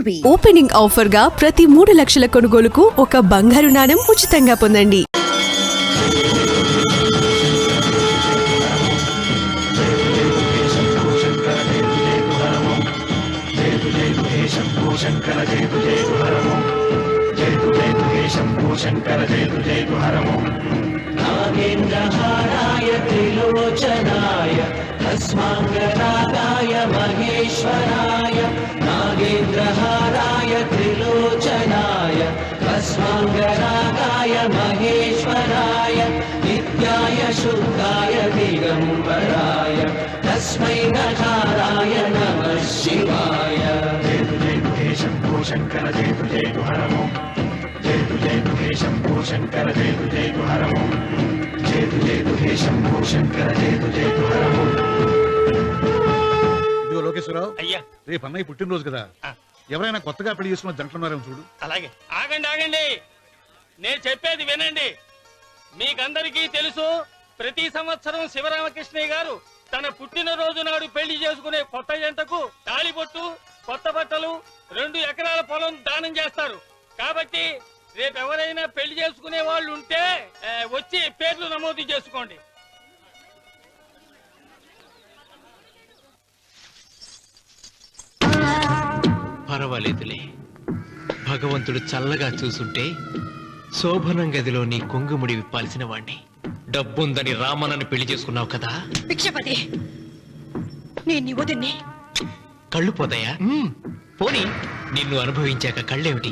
Norby. Opening offer గా ప్రతి 3 లక్షల కొనుగోలుకు ఒక బంగారు నాణెం ఉచితంగా పొందండి. నాగేంద్రహారాయ త్రిలోచనాయ భస్మాంగరాగాయ మహేశ్వరాయ నాగేంద్రహారాయ త్రిలోచనాయ భస్మాంగరాగాయ మహేశ్వరాయ నిత్యాయ శుద్ధాయ దిగంబరాయ తస్మై నకారాయ నమః శివాయ. శంభో శంకర జయ జయ హరమో జయ జయ హే శంభో శంకర జయ జయ హరమో జయ జయ హే శంభో శంకర జయ జయ హరమో. ఇదిగో లోకేశ్వరరావు, అయ్యా రేపు అన్నయ్య పుట్టినరోజు కదా, ఎవరైనా కొత్తగా పెళ్లి చేసుకున్న జంటలున్నారేమో చూడు. అలాగే. ఆగండి ఆగండి, నేను చెప్పేది వినండి. మీకందరికీ తెలుసు, ప్రతి సంవత్సరం శివరామకృష్ణయ్య గారు తన పుట్టినరోజు నాడు పెళ్లి చేసుకునే కొత్త జంటకు తాళిబొట్టు, కొత్త బట్టలు, 2 ఎకరాల పొలం దానం చేస్తారు. కాబట్టి రేపు ఎవరైనా పెళ్లి చేసుకునే వాళ్ళు ఉంటే వచ్చి పేర్లు నమోదు చేసుకోండి. పర్వాలేదులే, భగవంతుడు చల్లగా చూసుంటే శోభనం గదిలో నీ కొంగుముడి విప్పాల్సిన వాణ్ణి. డబ్బుందని రామనని పెళ్లి చేసుకున్నావు కదా. భిక్షపతి, నేను నీ వదిన్ని. కళ్ళు పోతాయా? పోనీ, నిన్ను అనుభవించాక కళ్ళేమిటి,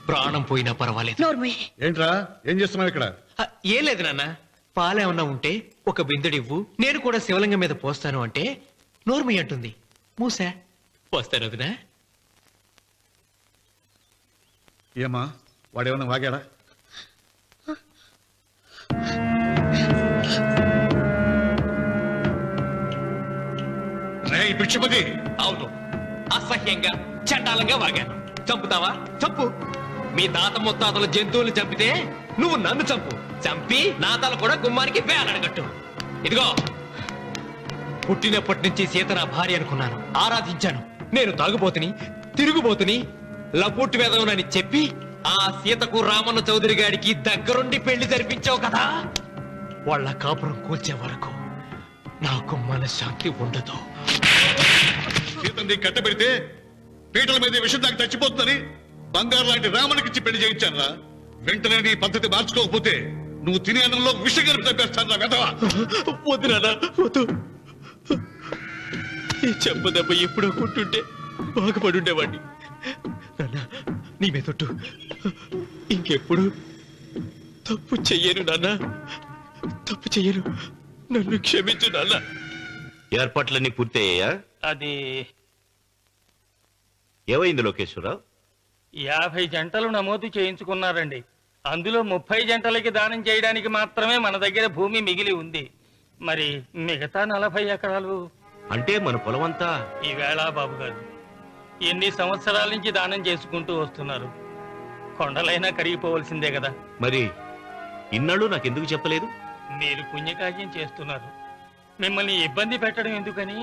ప్రాణం పోయినా పర్వాలేదు. నోర్మి. ఏంట్రా, ఏం చేస్తున్నావు ఇక్కడ? ఏం లేదు నాన్న, పాలేమన్నా ఉంటే ఒక బిందెడివ్వు, నేను కూడా శివలింగం మీద పోస్తాను అంటే నోర్మి అంటుంది. మూసా పోస్తాను వదినా. ఏమా, వాడేమన్నా వాగాడా? భిక్షపతి, అవును, అసహ్యంగా చండాలంగా వాగాను. చంపుతావా? చంపు. మీ తాత ముత్తాతలు జంతువులు చంపితే నువ్వు నన్ను చంపు. చంపి నా తల కూడా గుమ్మానికి వేలాడగట్టు. ఇదిగో, పుట్టినప్పటి నుంచి సీత నా భార్య అనుకున్నాను, ఆరాధించాను. నేను తాగుబోతుని, తిరుగుబోతుని, లపుట్టు వేదవునని చెప్పి ఆ సీతకు రామన్న చౌదరి గారికి దగ్గరుండి పెళ్లి జరిపించావు కదా. వాళ్ళ కాపురం కూల్చే వరకు నాకు మనశ్శాంతి ఉండదు. సీతని కట్టబెడితే పీటల మీద విషం దాకా చచ్చిపోతుందని బంగారు లాంటి రామునికిచ్చి పెళ్లి చేయించాను. వెంటనే నీ పద్ధతి మార్చుకోకపోతే నువ్వు తినే అన్నంలో విషం కలిపి తప్పేస్తాను. వెధవా, వద్దు నాన్న, వద్దు. ఈ చెంప దెబ్బ ఎప్పుడో కొట్టుంటే బాగుపడుండేవాడిని. నాన్న, నీ మీదొట్టు, ఇంకెప్పుడు తప్పు చెయ్యను నాన్న, తప్పు చెయ్యను. నన్ను క్షమించు నాన్న. ఏర్పాట్లన్నీ పూర్తయ్యాయా? అది ఏమైంది లోకేశ్వరరావు? 50 జంటలు నమోదు చేయించుకున్నారండి. అందులో 30 జంటలకి దానం చేయడానికి మాత్రమే మన దగ్గర భూమి మిగిలి ఉంది. మరి మిగతా 40 ఎకరాలు అంటే మన పొలం అంతా? ఈవేళ బాబు గారు, ఎన్ని సంవత్సరాల నుంచి దానం చేసుకుంటూ వస్తున్నారు. కొండలైనా కరిగిపోవలసిందే కదా. మరి ఇన్నాళ్ళు నాకెందుకు చెప్పలేదు? మీరు పుణ్యకార్యం చేస్తున్నారు, మిమ్మల్ని ఇబ్బంది పెట్టడం ఎందుకని.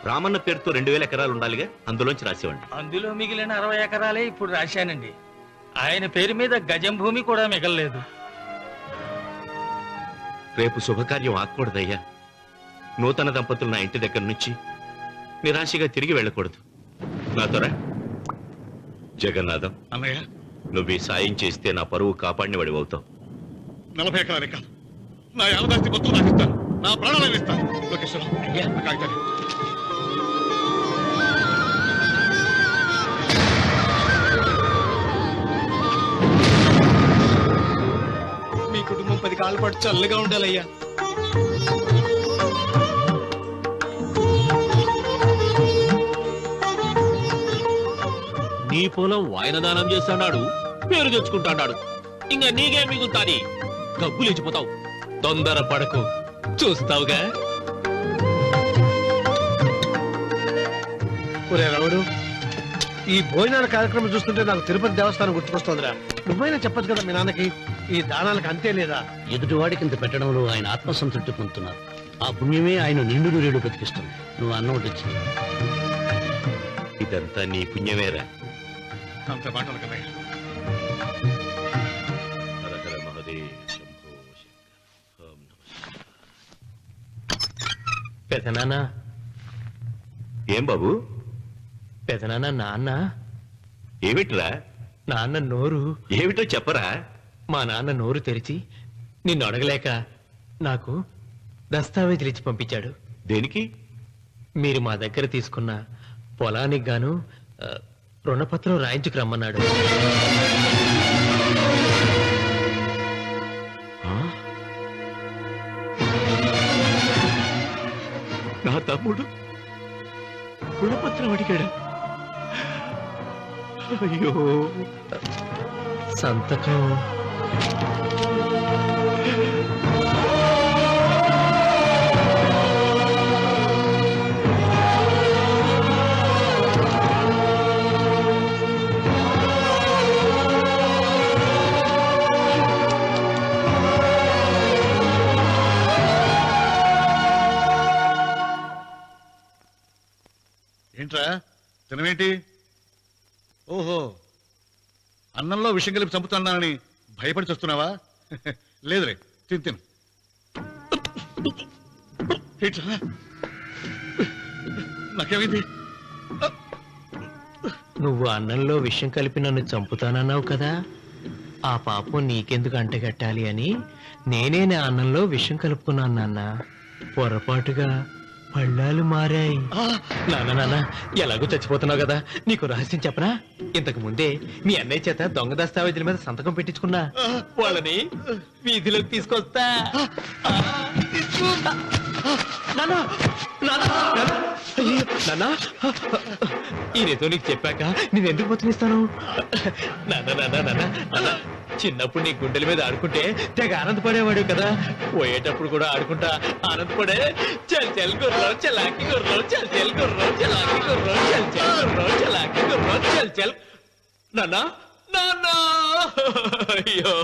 రామన్న పేరుతో 2000 ఎకరాలు ఉండాలిగా, అందులోంచి రాసేవండి. అందులో మిగిలిన 60 ఎకరాలే ఇప్పుడు రాశానండి. ఆయన పేరు మీద గజం భూమి కూడా మిగలలేదు. రేపు శుభకార్యం ఆకూడదయ్యా. నూతన దంపతులు నా ఇంటి దగ్గర నుంచి నిరాశగా తిరిగి వెళ్ళకూడదు. నాతోరా జగన్నాథం. అన్నయ్య, నువ్వు ఈ సాయం చేస్తే నా పరువు కాపాడిన వాడి అవుతావు. 40 ఎకరాలే కాదు, నా యావదాస్తి మొత్తం నాకు ఇస్తాను, నా ప్రాణాలను ఇస్తాను. లోకేశ్వరరావు, అయ్యా, కాగితాలు. మీ కుటుంబం 10 కాళ్ళ పాటు చల్లగా ఉండాలయ్యా. నీ పొలం వాయన దానం చేస్తాడు, పేరు తెచ్చుకుంటాడు. ఇంకా నీకే మిగులుతాది, గబ్బు లేచిపోతావు. తొందర పడకు, చూస్తావుగా. రావుడు, ఈ భోజనాల కార్యక్రమం చూస్తుంటే నాకు తిరుపతి దేవస్థానం గుర్తుకొస్తోందిరా. నువ్వైనా చెప్పచ్చు కదా మీ నాన్నకి, ఈ దానాలకు అంతే లేదా? ఎదుటివాడికి ఇంత పెట్టడంలో ఆయన ఆత్మసంతృప్తి పొందుతున్నారు. ఆ పుణ్యమే ఆయన నిండు నూరేడు బతికిస్తుంది. నువ్వు అన్నం వచ్చింది. ఇదంతా నీ పుణ్యమేరా. అంత మాటలు కదా. హర హర మహదేవ్ శంభో శంకర. ఓం నమః శివాయ. పెదనాన్న ఏం బాబు? పెదనాన్న నాన్న ఏమిట్రా? నాన్న నోరు ఏమిటో చెప్పరా. మా నాన్న నోరు తెరిచి నిన్ను అడగలేక నాకు దస్తావేజీలు ఇచ్చి పంపించాడు. దేనికి? మీరు మా దగ్గర తీసుకున్న పొలానికి గాను రుణపత్రం రాయించుకు రమ్మన్నాడు. నా తమ్ముడు రుణపత్రం అడిగాడు. అయ్యో, సంతకం ఏంట్రా తినవేంటి? ఓహో, అన్నంలో విషం కలిపి చంపుతున్నానని భయపడి చూస్తున్నావా? లేదురే, తిను తిను. ఏంట్రా నాకేమైంది? నువ్వు అన్నంలో విషం కలిపి నన్ను చంపుతానన్నావు కదా, ఆ పాపం నీకెందుకు అంటగట్టాలి అని నేనే నా అన్నంలో విషం కలుపుకున్నాను నాన్న. పొరపాటుగా పళ్ళాలు మారాయి. నాన్న ఎలాగో చచ్చిపోతున్నావు కదా, నీకు రహస్యం చెప్పనా? ఇంతకు ముందే మీ అన్నయ్య చేత దొంగ దస్తావేజీల మీద సంతకం పెట్టించుకున్నా. వాళ్ళని వీధిలోకి తీసుకొస్తా. ఈ రేతో నీకు చెప్పాక నేను ఎందుకు బతునిస్తాను? నాన్న చిన్నప్పుడు నీ గుండెల మీద ఆడుకుంటే తెగ ఆనందపడేవాడు కదా, పోయేటప్పుడు కూడా ఆడుకుంటా ఆనందపడే. చల్ చల్ గుర్రం చలాకి గుర్రం, చల్ చల్ గుర్రం చలాకి గుర్రం, చల్ చల్ గుర్రం చలాకి గుర్రం, చల్ చల్. నాన్న నాన్న, అయ్యో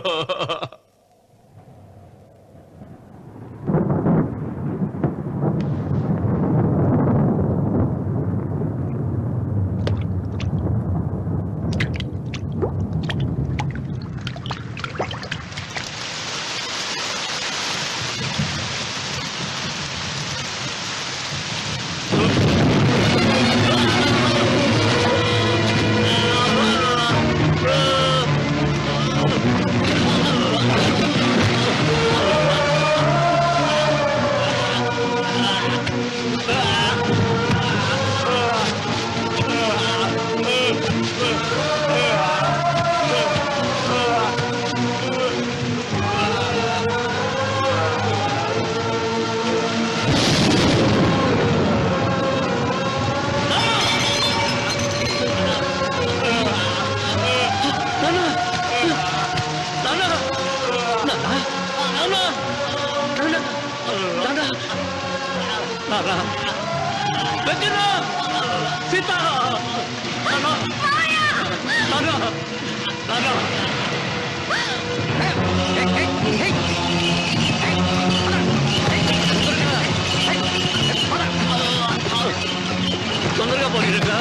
తొందరగా పోయినగా.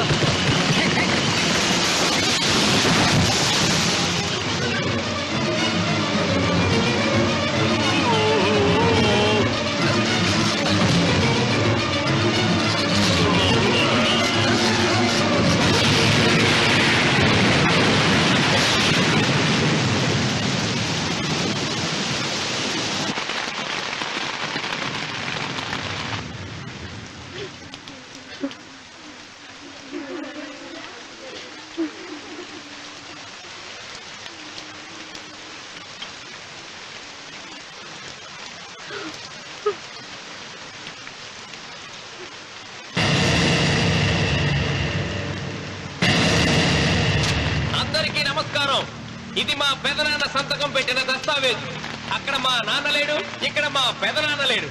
అందరికీ నమస్కారం. ఇది మా పెదనాన్న సంతకం పెట్టిన దస్తావేజు. అక్కడ మా నాన్న లేడు, ఇక్కడ మా పెదనాన్న లేడు.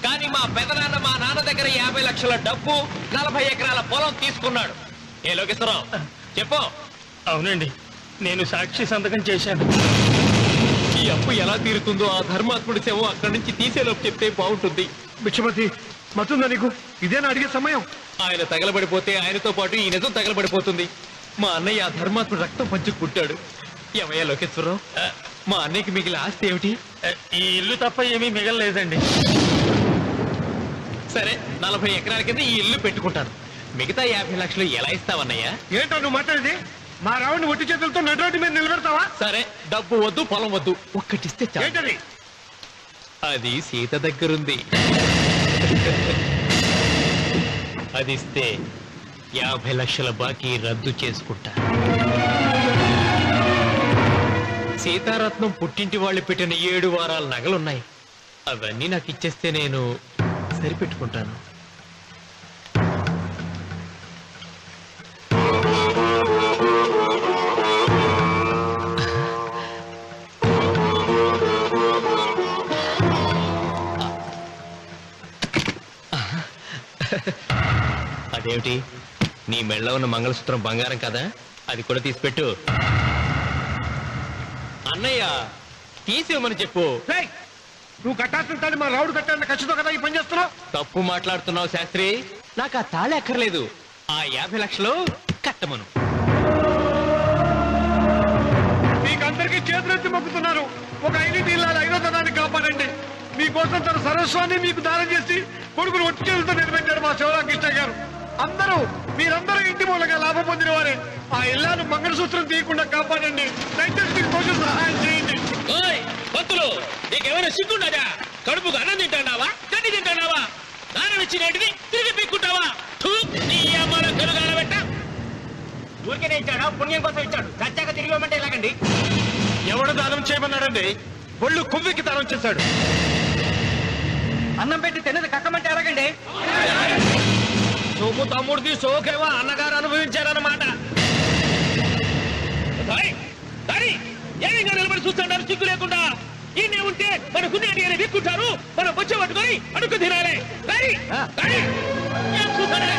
కానీ మా పెదనాన్న మా నాన్న దగ్గర 50 లక్షల డబ్బు, 40 ఎకరాల పొలం తీసుకున్నాడు. ఏ లోకేశ్వరరావు చెప్పు. అవునండి, నేను సాక్షి సంతకం చేశాను. ఈ అప్పు ఎలా తీరుతుందో ఆ ధర్మాత్ముడి శవం అక్కడి నుంచి తీసేలోపు చెప్తే బాగుంటుంది. బిక్షపతి మతుందా నీకు? ఇదేనా అడిగే సమయం? ఆయన తగలబడిపోతే ఆయనతో పాటు ఈ నిజం తగలబడిపోతుంది. మా అన్నయ్య ఆ ధర్మాత్ముడు రక్తం పంచుకు పుట్టాడు. ఏమయ్యా లోకేశ్వరరావు, మా అన్నయ్యకి మిగిలిన ఆస్తి ఏమిటి? ఈ ఇల్లు తప్ప ఏమీ మిగలలేదండి. సరే, 40 ఎకరాల కింద ఈ ఇల్లు పెట్టుకుంటాను. మిగతా 50 లక్షలు ఎలా ఇస్తావన్నయ్యా? ఏంటో నువ్వు మాట్లాడేది? మా రావుని ఒట్టి చేతులతో నడ్రోడ్డు మీద నిలబెడతావా? సరే, డబ్బు వద్దు, పొలం వద్దు, ఒక్కటిస్తే చాలు. ఏంటది? అది సీత దగ్గరుంది. అది ఇస్తే 50 లక్షల బాకీ రద్దు చేసుకుంటా. సీతారత్నం పుట్టింటి వాళ్ళు పెట్టిన 7 వారాల నగలున్నాయి. అవన్నీ నాకు ఇచ్చేస్తే నేను సరిపెట్టుకుంటాను. అదేమిటి, నీ మెళ్ళ ఉన్న మంగళసూత్రం బంగారం కదా, అది కూడా తీసిపెట్టు. అన్నయ్య, తీసేమని చెప్పు. రేయ్, నువ్వు కట్టాల్సిన మా రావుడు కట్టాలని ఖచ్చితంగా కదా ఈ పని చేస్తున్నావు. తప్పు మాట్లాడుతున్నావు శాస్త్రి. నాకు ఆ తాళి అక్కర్లేదు, ఆ 50 లక్షలు కట్టమను. మీకందరికీ చేతులెత్తి మొక్కుతున్నారు. ఒక ఐదు ఇల్లాల 5వ తరాన్ని కాపాడండి. మీకోసం తన సరస్వాన్ని మీకు దానం చేసి కొడుకును ఒట్టి చేతులతో నిలబెట్టాడు మా శివరామకృష్ణ గారు. మీరందరూ ఇంటి మూలంగా లాభం పొందిన వారే. ఆ ఇల్లాను మంగళసూత్రం తీయకుండా కాపాడండి. దయచేసి మీకు కొంచెం సహాయం చేయండి. భక్తులు, నీకేమైనా సిగ్గుండదా? కడుపుకు అన్నం తింటాడావా, గడ్డి తింటాడావా? దానం ఇచ్చినట్టుది తిరిగి పీక్కుంటావా? ఊరికే ఇచ్చాడా? పుణ్యం కోసం ఇచ్చాడు. చచ్చాక తిరిగి ఇవ్వమంటే ఎలాగండి? ఎవడు దానం చేయమన్నాడండి? ఒళ్ళు కొవ్వెక్కి దానం చేశాడు. అన్నం పెట్టి తిన్నది కక్కమంటే ఎలాగండి? సోము తమ్ముడిది సోకేవో అన్నగారు అనుభవించారన్నమాట. ఏమైనా నిలబడి చూస్తాడారు సిగ్గు లేకుండా? ఈయనే ఉంటే మన కుదేటి అని విక్కుంటారు, మనం వచ్చే పట్టుకొని అడుగు తినాలి. ఏం చూస్తాడే?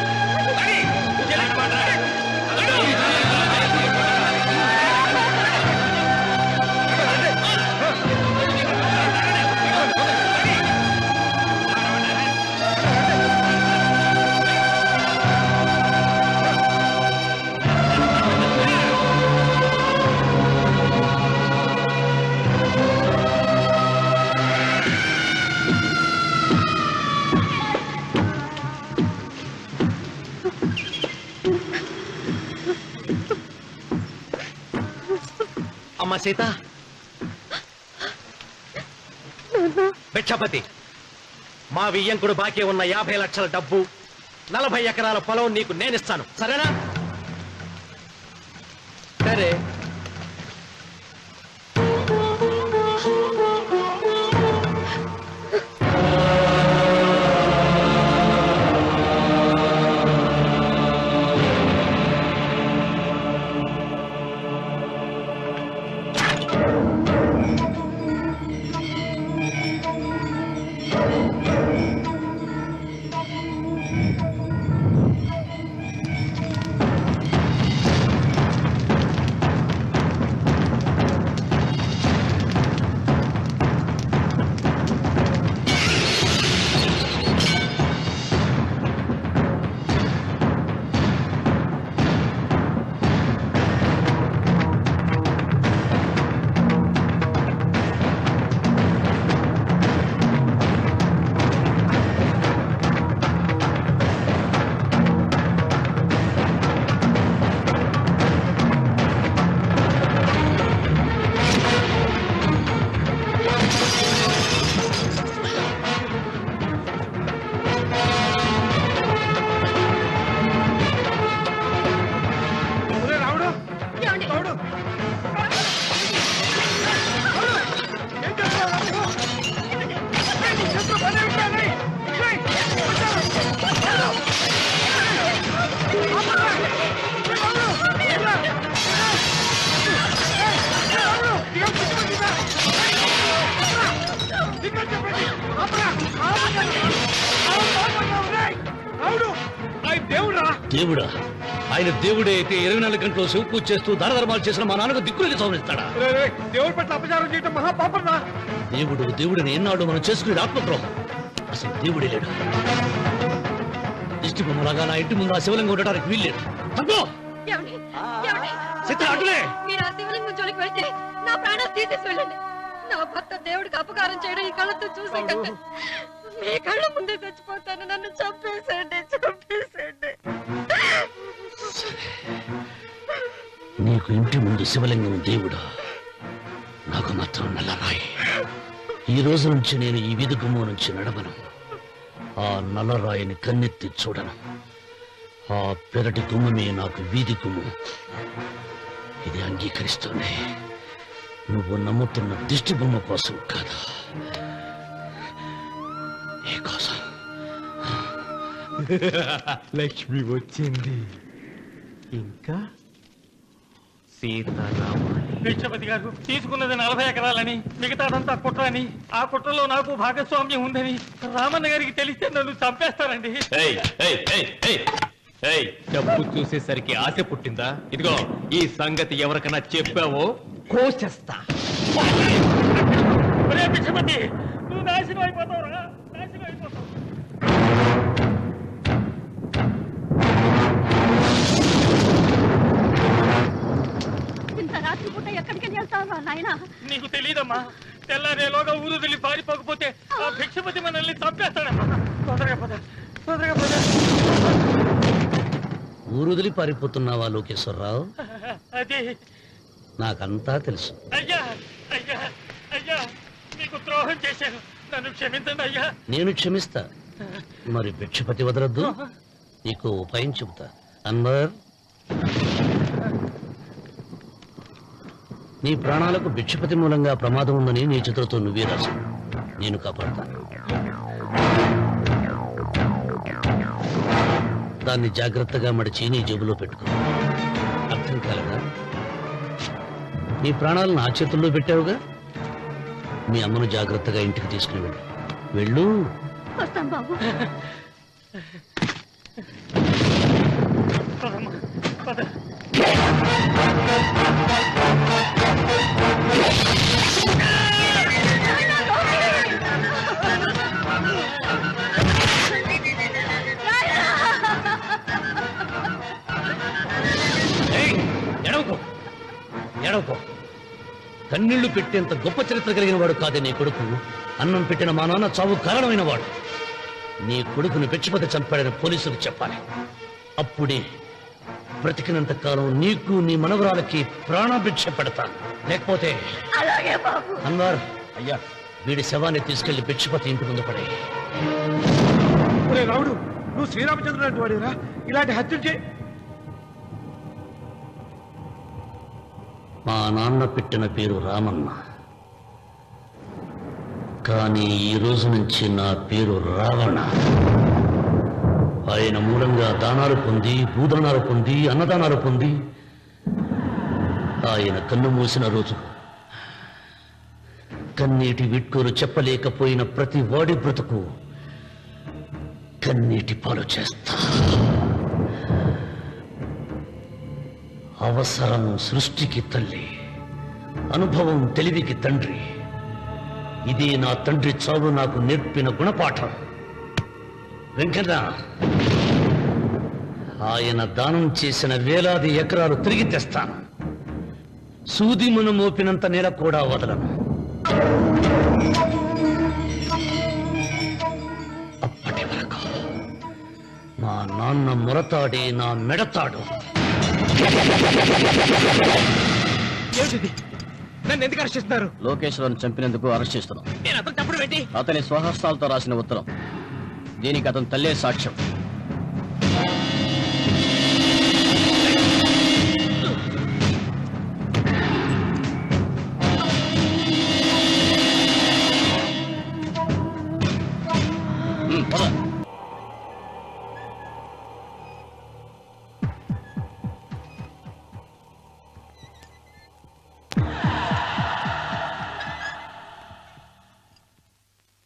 అమ్మ సీత, భిక్షపతి, మా వియ్యంకుడు బాకీ ఉన్న 50 లక్షల డబ్బు, 40 ఎకరాల పొలం నీకు నేనిస్తాను, సరేనా? సరే. దేవుడా, ఆయన దేవుడే అయితే 24 గంటలు శివ పూజ చేస్తూ దానధర్మాలు చేసిన మా నాన్నకు దిక్కులకి సౌరిస్తాడా? దేవుడి పట్ల అపచారం చేయడం మహాపాపం. దేవుడిని ఎన్నాడు మనం చేసుకునే ఆత్మద్రోహం. అసలు దేవుడే లేడు. దిష్టి బొమ్మలాగా నా ఇంటి ముందు ఆ శివలింగం ఉండడానికి వీల్లేదు. తప్పో ఏమండి? ఏమండి? చిత్ర అటులే. మీరు ఆ శివలింగం జోలికి వెళ్తే నా ప్రాణాలు తీసేసి వెళ్ళండి. నా భర్త దేవుడికి అపకారం చేయడం ఈ కళ్ళతో చూసే కంటే మీ కళ్ళ ముందే చచ్చిపోతాను. నన్ను చంపేసేయండి, చంపేసేయండి. నీకు ఇంటి ముందు శివలింగం దేవుడా, నాకు మాత్రం నల్లరాయి. ఈ రోజు నుంచి నేను ఈ వీధి గుమ్మం నుంచి నడవను. ఆ నల్లరాయిని కన్నెత్తి చూడను. ఆ పెరటి గుమ్మమే నాకు వీధి గుమ్మం. ఇది అంగీకరిస్తుంది. నువ్వు నమ్ముతున్న దిష్టి బొమ్మ కోసం కాదా, ఏ కోసం? లక్ష్మి వచ్చింది. ఇంకా సీతారాముడు. భిక్షపతి గారు తీసుకున్నది 40 ఎకరాలని, మిగతాదంతా కుట్ర అని, ఆ కుట్రలో నాకు భాగస్వామ్యం ఉందని రామన్న గారికి తెలిస్తే నన్ను చంపేస్తారండి. డబ్బు చూసేసరికి ఆశ పుట్టిందా? ఇదిగో ఈ సంగతి ఎవరికైనా చెప్పావో కోసేస్తా. ఒరే భిక్షపతి, నువ్వు నాశనం అయిపోతావురా, నాశనం అయిపోతావు. ఇంత రాత్రి పూట ఎక్కడికి వెళ్తావా నాయనా? నీకు తెలియదమ్మా, తెల్లారేలోగా ఊరు వెళ్ళి పారిపోకపోతే ఆ భిక్షపతి మనల్ని చంపేస్తాడమ్మా. తొందరగా పద, తొందరగా పద. ఊరుదిలి పారిపోతున్నావా లోకేశ్వరరావు? అది నాకంతా తెలుసు. అయ్యా, అయ్యా, అయ్యా, మీకు ద్రోహం చేశాను, నన్ను క్షమించండి అయ్యా. నేను క్షమిస్తా. మరి భిక్షపతి వదలొద్దు. నీకు ఉపాయం చెబుతా. అన్వర్, నీ ప్రాణాలకు భిక్షపతి మూలంగా ప్రమాదం ఉందని నీ చేతులతో నువ్వే రాసు. నేను కాపాడతాను. దాన్ని జాగ్రత్తగా మడిచి నీ జేబులో పెట్టుకో. అర్థం కాలేదా? నీ ప్రాణాలను ఆ చేతుల్లో పెట్టావుగా. మీ అమ్మను జాగ్రత్తగా ఇంటికి తీసుకుని వెళ్ళు. వెళ్ళు. వస్తాం బాబు. పదమ్మా, పద. ఎడవకో, ఎడవకో. కన్నీళ్లు పెట్టేంత గొప్ప చరిత్ర కలిగిన వాడు కాదే నీ కొడుకు. అన్నం పెట్టిన మా నాన్న చావు కారణమైన వాడు. నీ కొడుకుని భిక్షపతి చంపాడని పోలీసులకు చెప్పాలి. అప్పుడే బ్రతికినంత కాలం నీకు నీ మనవరాలకి ప్రాణభిక్ష పెడతాను. లేకపోతే అన్వర్, అయ్యా, వీడి శవాన్ని తీసుకెళ్లి భిక్షపతి ఇంటి ముందు పడే. రాముడు, నువ్వు శ్రీరామచంద్రుడు లాంటి వాడేరా? ఇలాంటి హత్యలు చే. మా నాన్న పెట్టిన పేరు రామన్న, కానీ ఈ రోజు నుంచి నా పేరు రావణ. ఆయన మూలంగా దానాలు పొంది, భూదానాలు పొంది, అన్నదానాలు పొంది, ఆయన కన్ను మూసిన రోజు కన్నీటి విట్కూరు చెప్పలేకపోయిన ప్రతి వాడి బ్రతుకు కన్నీటి పాలు చేస్తా. అవసరం సృష్టికి తల్లి, అనుభవం తెలివికి తండ్రి. ఇది నా తండ్రి చావు నాకు నేర్పిన గుణపాఠం. వెంకన్న, ఆయన దానం చేసిన వేలాది ఎకరాలు తిరిగి తెస్తాను. సూదిమును మోపినంత నేల కూడా వదలను. అప్పటి వరకు మా నాన్న మొరతాడే నా మెడతాడు. ఏమిటిది? నన్ను ఎందుకు అరెస్ట్ చేస్తున్నారు? లోకేశ్వరన్ చంపినందుకు అరెస్ట్ చేస్తున్నాం. నేను అతను తప్పుడు పెట్టి అతని స్వహస్తాలతో రాసిన ఉత్తరం. దీనికి అతను తల్లే సాక్ష్యం. పద.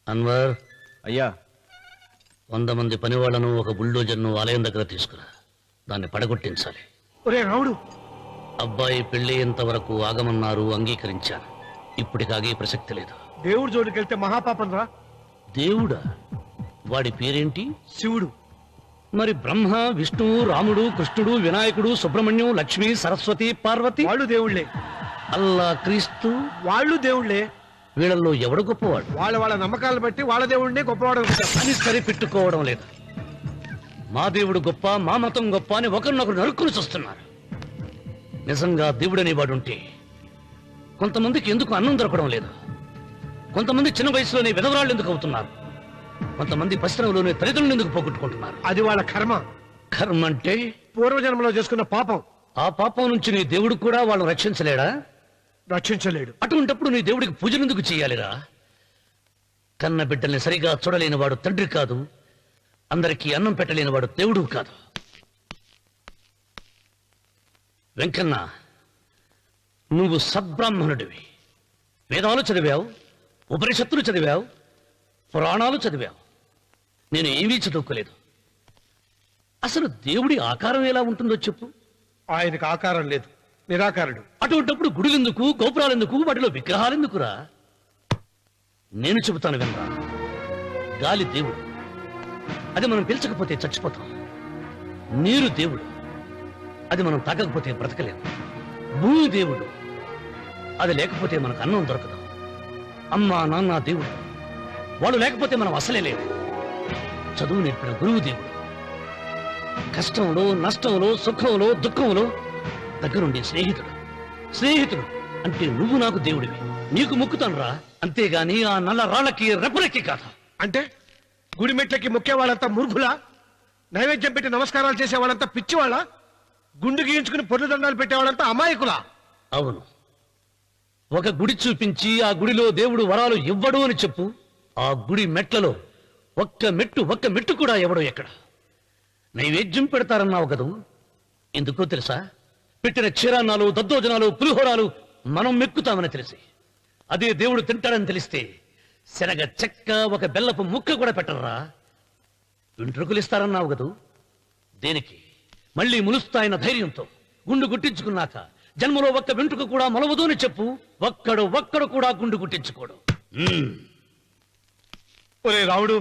అన్వర్, అయ్యా, 100 మంది పనివాళ్లను ఒక బుల్డోజర్ను ఆలయం దగ్గర తీసుకురా. దాన్ని పడగొట్టించాలి. ఒరే రాముడు, అబ్బాయి పెళ్ళయ్యేంత వరకు ఆగమన్నారు, అంగీకరించాను. ఇప్పటికి ఆగే ప్రసక్తి లేదు. దేవుడి జోడికి వెళ్తే మహాపాపం రా. దేవుడా? వాడి పేరేంటి? శివుడు. మరి బ్రహ్మ, విష్ణువు, రాముడు, కృష్ణుడు, వినాయకుడు, సుబ్రహ్మణ్యం, లక్ష్మి, సరస్వతి, పార్వతి వాళ్ళు దేవుళ్ళే. అల్లా, క్రీస్తు వాళ్ళు దేవుళ్ళే. వీళ్ళల్లో ఎవడు గొప్పవాడు? వాళ్ళ వాళ్ళ నమ్మకాలు బట్టి వాళ్ళ దేవుడిని గొప్పవాడు అనుకుంటారు. అని సరిపెట్టుకోవడం లేదు. మా దేవుడు గొప్ప, మా మతం గొప్ప అని ఒకరినొకరు నరుక్కుని చూస్తున్నారు. నిజంగా దేవుడనే వాడుంటే కొంతమందికి ఎందుకు అన్నం దొరకడం లేదు? కొంతమంది చిన్న వయసులోనే విధవరాళ్ళు ఎందుకు అవుతున్నారు? కొంతమంది పశ్చిమలోనే తల్లిదండ్రులు ఎందుకు పోగొట్టుకుంటున్నారు? అది వాళ్ళ కర్మ. కర్మ అంటే పూర్వజన్మలో చేసుకున్న పాపం. ఆ పాపం నుంచి నీ దేవుడు కూడా వాళ్ళని రక్షించలేడా? రక్షించలేడు. అటువంటప్పుడు నీ దేవుడికి పూజలు ఎందుకు చేయాలిరా? కన్న బిడ్డల్ని సరిగా చూడలేని వాడు తండ్రి కాదు, అందరికీ అన్నం పెట్టలేని వాడు దేవుడు కాదు. వెంకన్న, నువ్వు సద్బ్రాహ్మణుడివి. వేదాలు చదివావు, ఉపనిషత్తులు చదివావు, పురాణాలు చదివావు. నేను ఏమీ చదువుకోలేదు. అసలు దేవుడి ఆకారం ఎలా ఉంటుందో చెప్పు. ఆయనకు ఆకారం లేదు, నిరాకారుడు. అటువంటప్పుడు గుడులెందుకు, గోపురాలెందుకు, వాటిలో విగ్రహాలెందుకురా? నేను చెబుతాను వినరా. గాలి దేవుడు, అది మనం పీల్చకపోతే చచ్చిపోతాం. నీరు దేవుడు, అది మనం తాగకపోతే బ్రతకలేము. భూమి దేవుడు, అది లేకపోతే మనకు అన్నం దొరకదు. అమ్మా నాన్న దేవుడు, వాళ్ళు లేకపోతే మనం అసలే లేవు. చదువు నేర్పిన గురువు దేవుడు, కష్టంలో, నష్టంలో, సుఖంలో, దుఃఖంలో దగ్గరుండే స్నేహితుడు. స్నేహితుడు అంటే నువ్వు నాకు దేవుడివి. నీకు మొక్కుతాను రా, అంతేగాని ఆ నల్ల రాళ్ళకి రెప్పలెక్కి కాదు. అంటే గుడి మెట్లకి మొక్కే వాళ్ళంతా మూర్ఖులా? నైవేద్యం పెట్టి నమస్కారాలు చేసే వాళ్ళంతా పిచ్చివాళ్ళ? గుండు గీయించుకుని పొర్లు దండాలు పెట్టేవాళ్ళంతా అమాయకులా? అవును. ఒక గుడి చూపించి ఆ గుడిలో దేవుడు వరాలు ఇవ్వడు అని చెప్పు. ఆ గుడి మెట్లలో ఒక్క మెట్టు కూడా ఎవడో ఎక్కడ. నైవేద్యం పెడతారన్నావు కదూ, ఎందుకో తెలుసా? పెట్టిన క్షీరాన్నాలు, దద్దోజనాలు, పులిహోరాలు మనం మెక్కుతామని తెలిసి, అదే దేవుడు తింటాడని తెలిస్తే శనగ చెక్క, ఒక బెల్లపు ముక్క కూడా పెట్టరా. వెంట్రుకలు ఇస్తారన్నావు కదూ, దేనికి? మళ్ళీ ములుస్తాయన్న ధైర్యంతో. గుండు గుట్టించుకున్నాక జన్మలో ఒక్క వెంట్రుక కూడా మొలవదు అని చెప్పు. ఒక్కడు కూడా గుండు గుట్టించుకోడు. ఒరే రాముడు,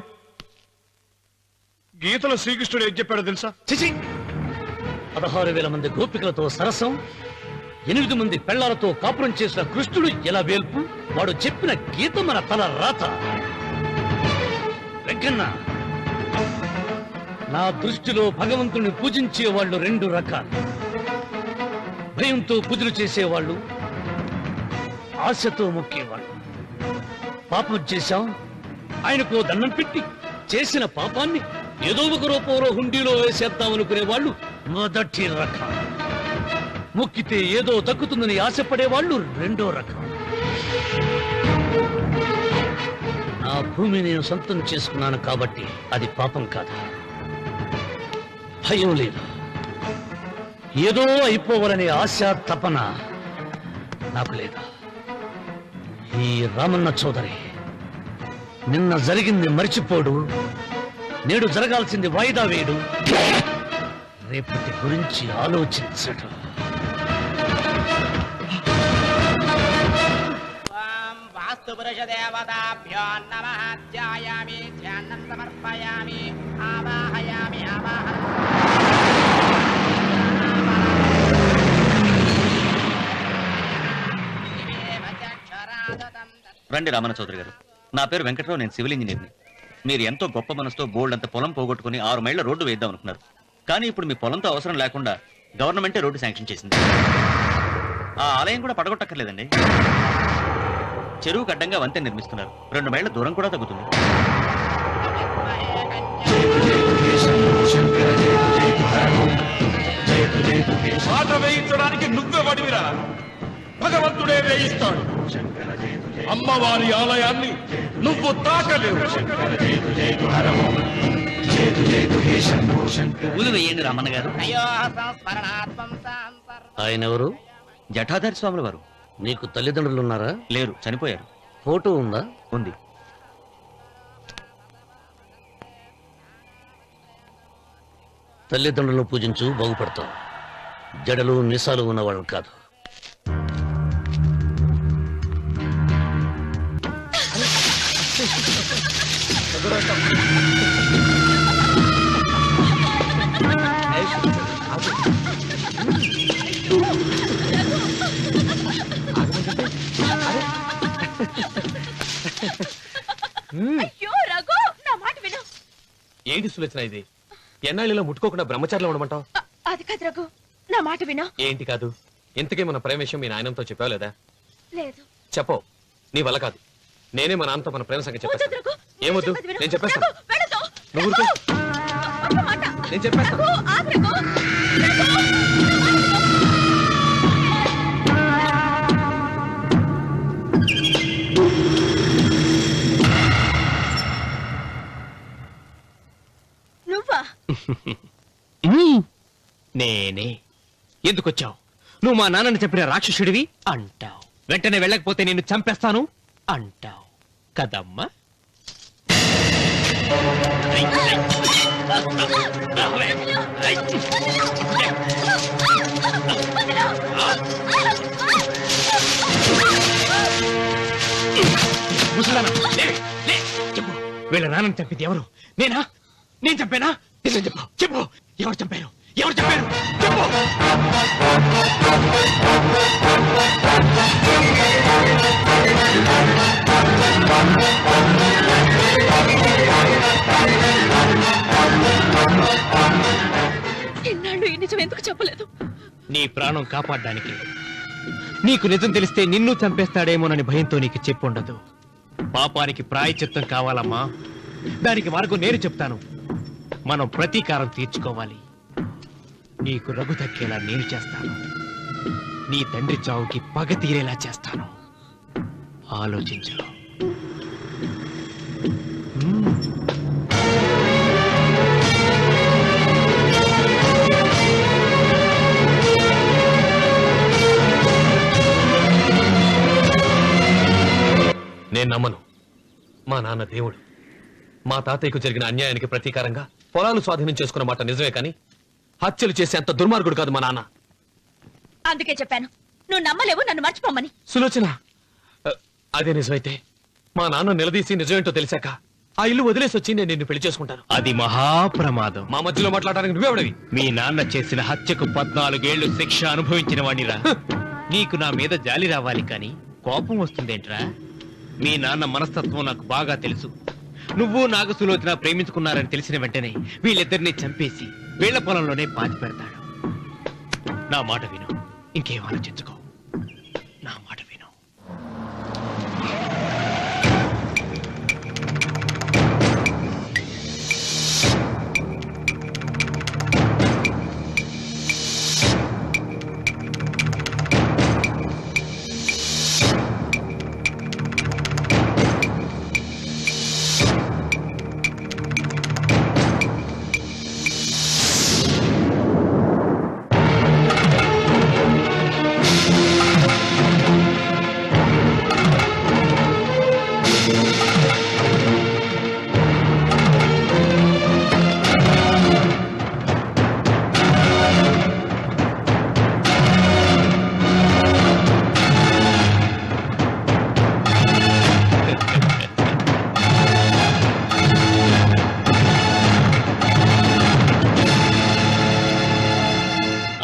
గీతలో శ్రీకృష్ణుడు ఏం చెప్పాడో తెలుసా? చిచి! 16,000 మంది గోపికలతో సరసం, 8 మంది పెళ్లాలతో కాపురం చేసిన కృష్ణుడు ఎలా వేల్పు? వాడు చెప్పిన గీత మన తల రాత. వెంకన్న, నా దృష్టిలో భగవంతుని పూజించే వాళ్ళు 2 రకాలు. భయంతో పూజలు చేసేవాళ్ళు, ఆశతో మొక్కేవాళ్ళు. పాపం చేశాం, ఆయనకు దండం పెట్టి చేసిన పాపాన్ని ఏదో ఒక రూపంలో హుండీలో వేసేద్దామనుకునే వాళ్ళు మొదటి రకం. మొక్కితే ఏదో దక్కుతుందని ఆశపడేవాళ్ళు 2వ రకం. నా భూమి నేను సొంతం చేసుకున్నాను కాబట్టి అది పాపం కాదు. భయం లేదు, ఏదో అయిపోవాలనే ఆశ, తపన నాకు లేదు. ఈ రామన్న చౌదరి నిన్న జరిగింది మరిచిపోడు, నేడు జరగాల్సింది వాయిదా వేయడు, రేపటి గురించి ఆలోచించడు. వాస్తు పురుష దేవతాభ్యో నమః. ధ్యాయామి, ధ్యానం సమర్పయామి, ఆవాహయామి, రండి రామన్న చౌదరి గారు. నా పేరు వెంకట్రావు, నేను సివిల్ ఇంజనీర్ని. మీరు ఎంతో గొప్ప మనసుతో బోల్డ్ అంత పొలం పోగొట్టుకుని 6 మైళ్ళ రోడ్డు వేద్దాం అనుకున్నారు. కానీ ఇప్పుడు మీ పొలంతో అవసరం లేకుండా గవర్నమెంటే రోడ్డు శాంక్షన్ చేసింది. ఆ ఆలయం కూడా పడగొట్టక్కర్లేదండి. చెరువుకు అడ్డంగా వంతెన నిర్మిస్తున్నారు. 2 మైళ్ళ దూరం కూడా తగ్గుతుంది. పాట వేయించడానికి నువ్వే వడివిరా, భగవంతుడే వేయిస్తాడు. అమ్మవారి ఆలయాన్ని నువ్వు తాకలేవు. పూలు వేయండి రామన్న గారు. ఆయన ఎవరు? జటాధారి స్వాముల వారు. నీకు తల్లిదండ్రులు ఉన్నారా? లేరు, చనిపోయారు. ఫోటో ఉందా? ఉంది. తల్లిదండ్రులను పూజించు, బాగుపడతావు. జడలు మిసాలు ఉన్నవాళ్ళు కాదు. ఏంటి సులోచన ఇది? ఎన్నాళ్ళలో ముట్టుకోకుండా బ్రహ్మచారిలో ఉండమంటావు? అది కాదు రఘు, నా మాట వినా. ఏంటి కాదు? ఇంతకీ మన ప్రేమ విషయం మీ నాయనంతో చెప్పావు లేదా? లేదు. చెప్పవు. నీ వల్ల కాదు. నేనే మా నాన్నతో మన ప్రేమ సంగతి చెప్పేస్తాను. రఘు, ఏమొద్దు, చెప్పేది విను. నేను చెప్పేస్తాను. రఘు, వెళ్ళొద్దు. నువ్వు ఊరుకో. ఒక్క మాట. నేను చెప్పేస్తాను. రఘు, ఆగు రఘు. రఘు, నువ్వా? నేనే. ఎందుకొచ్చావు? నువ్వు మా నాన్నని చెప్పిన రాక్షసుడివి అంటావు. వెంటనే వెళ్ళకపోతే నేను చంపేస్తాను అంటావు కదమ్మా. ముసలానా, లే, లే, చెప్పు. వీళ్ళ నాన్నని చంపింది ఎవరు? నేనా? నేను చంపానా? నిజం చెప్పు, చెప్పు. ఎవరు చంపారు? ఎవరు చంపారు? చెప్పు. ఇన్నాళ్ళు ఈ నిజం ఎందుకు చెప్పలేదు? నీ ప్రాణం కాపాడడానికి. నీకు నిజం తెలిస్తే నిన్ను చంపేస్తాడేమోనని భయంతో నీకు చెప్పుండదు. పాపానికి ప్రాయశ్చిత్తం కావాలమ్మా. దానికి మార్గం నేను చెప్తాను. మనం ప్రతీకారం తీర్చుకోవాలి. నీకు రఘు దక్కేలా నేను చేస్తాను. నీ తండ్రి చావుకి పగ తీరేలా చేస్తాను. ఆలోచించు. నేను నమ్మను. మా నాన్న దేవుడు. మా తాతయ్యకు జరిగిన అన్యాయానికి ప్రతీకారంగా పొలాలు స్వాధీనం చేసుకున్న మాట నిజమే, కానీ హత్యలు చేసే అంత దుర్మార్గుడు కాదు మా నాన్న. అందుకే చెప్పాను, నువ్వు నమ్మలేవు, నన్ను మర్చిపోమని. సులోచన, అదే నిజమైతే మా నాన్న నిలదీసి నిజమేంటో తెలిసాక ఆ ఇల్లు వదిలేసి వచ్చి నేను నిన్ను పెళ్లి చేసుకుంటాను. అది మహాప్రమాదం. మా మధ్యలో మాట్లాడడానికి నువ్వెవడవి? మీ నాన్న చేసిన హత్యకు 14 ఏళ్లు శిక్ష అనుభవించిన వాణిరా. నీకు నా మీద జాలి రావాలి కానీ కోపం వస్తుందేంట్రా? మీ నాన్న మనస్తత్వం నాకు బాగా తెలుసు. నువ్వు నాగ సులోచన ప్రేమించుకున్నారని తెలిసిన వెంటనే వీళ్ళిద్దరిని చంపేసి వీళ్ల పొలంలోనే పాతి పెడతాడు. నా మాట విను, ఇంకేం ఆలోచించుకో. నా మాట విను.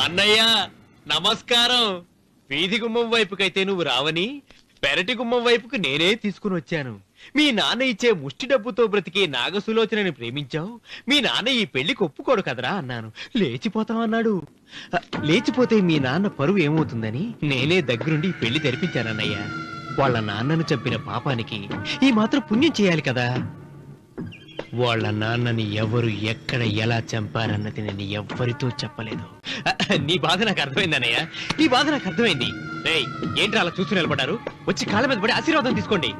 అన్నయ్య నమస్కారం. వీధి గుమ్మం వైపుకైతే నువ్వు రావని పెరటి గుమ్మం వైపుకు నేనే తీసుకుని వచ్చాను. మీ నాన్న ఇచ్చే ముష్టి డబ్బుతో బ్రతికే నాగసులోచనని ప్రేమించావు. మీ నాన్న ఈ పెళ్లికి ఒప్పుకోడు కదరా అన్నాను. లేచిపోతామన్నాడు. లేచిపోతే మీ నాన్న పరువు ఏమవుతుందని నేనే దగ్గరుండి ఈ పెళ్లి జరిపించానన్నయ్య. వాళ్ళ నాన్నను చంపిన పాపానికి ఈ మాత్రం పుణ్యం చేయాలి కదా. వాళ్ళ నాన్నని ఎవరు ఎక్కడ ఎలా చంపారన్నది నేను ఎవ్వరితో చెప్పలేదు. నీ బాధ నాకు అర్థమైంది అన్నయ్య, నీ బాధ నాకు అర్థమైంది. రేయ్, ఏంట్రా అలా చూస్తూ నిలబడ్డారు? వచ్చి కాళ్ళ మీద పడి ఆశీర్వాదం తీసుకోండి.